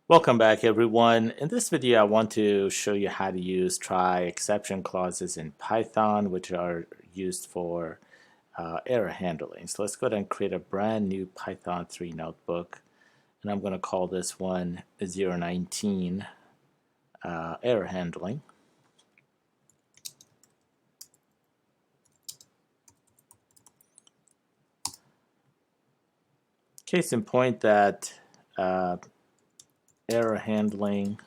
Welcome back, everyone. In this video, I want to show you how to use try exception clauses in Python, which are used for error handling. So let's go ahead and create a brand new Python 3 notebook. And I'm going to call this one 019 error handling. Case in point that error handling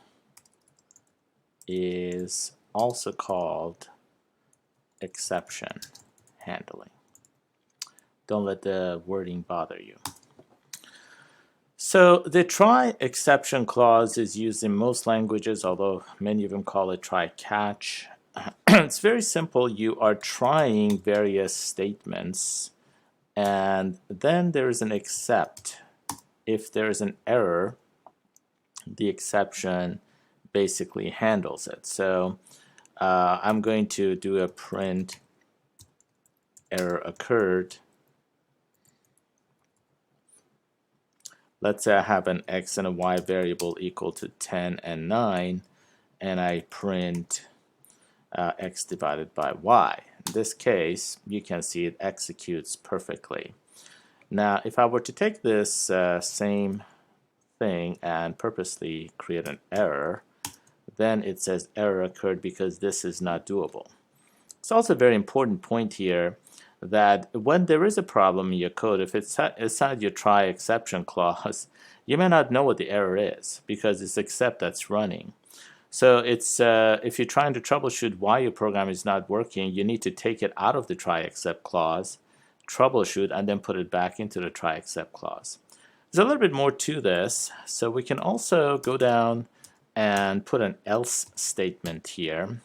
is also called exception handling. Don't let the wording bother you. So the try exception clause is used in most languages, although many of them call it try catch. It's very simple. You are trying various statements, and then there is an except. If there is an error, the exception basically handles it. So I'm going to do a print error occurred. Let's say I have an x and a y variable equal to 10 and 9, and I print x divided by y. In this case, you can see it executes perfectly. Now, if I were to take this same thing and purposely create an error, then it says error occurred because this is not doable. It's also a very important point here that when there is a problem in your code, if it's inside your try exception clause, you may not know what the error is because it's except that's running. So it's if you're trying to troubleshoot why your program is not working, you need to take it out of the try except clause, troubleshoot, and then put it back into the try except clause. There's a little bit more to this, so we can also go down and put an else statement here.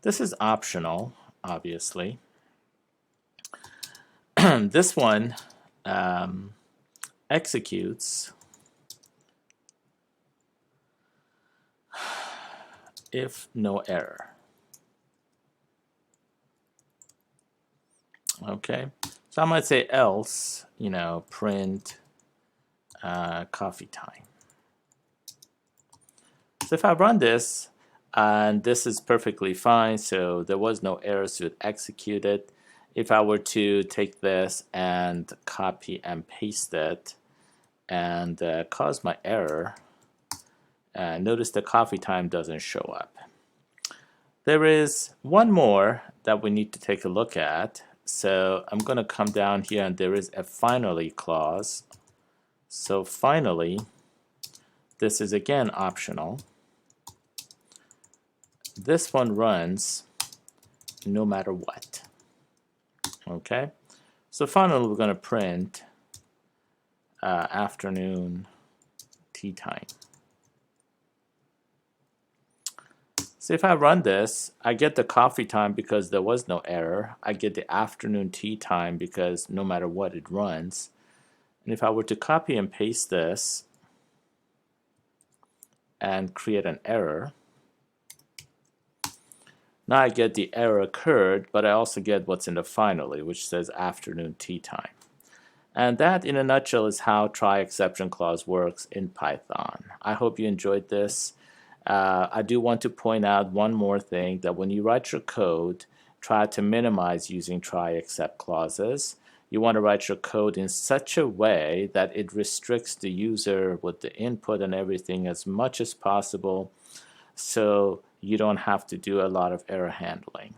This is optional, obviously. This one executes if no error. Okay, so I might say else, print coffee time. So if I run this, and this is perfectly fine, so there was no error, so it executed. If I were to take this and copy and paste it and cause my error, notice the coffee time doesn't show up. There is one more that we need to take a look at. So I'm going to come down here, and there is a finally clause. So finally, this is again optional. This one runs no matter what. Okay, so finally we're going to print afternoon tea time. So if I run this, I get the coffee time because there was no error. I get the afternoon tea time because no matter what it runs. And if I were to copy and paste this and create an error, now I get the error occurred, but I also get what's in the finally, which says afternoon tea time. And that, in a nutshell, is how try exception clause works in Python. I hope you enjoyed this. I do want to point out one more thing, that when you write your code, try to minimize using try except clauses. You want to write your code in such a way that it restricts the user with the input and everything as much as possible, so you don't have to do a lot of error handling.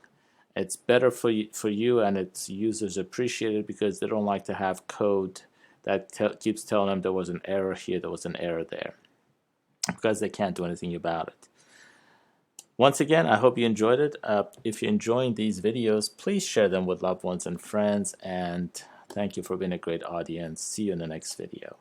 It's better for you, and its users appreciate it because they don't like to have code that keeps telling them there was an error here, there was an error there, because they can't do anything about it. Once again, I hope you enjoyed it. If you're enjoying these videos, please share them with loved ones and friends, and thank you for being a great audience. See you in the next video.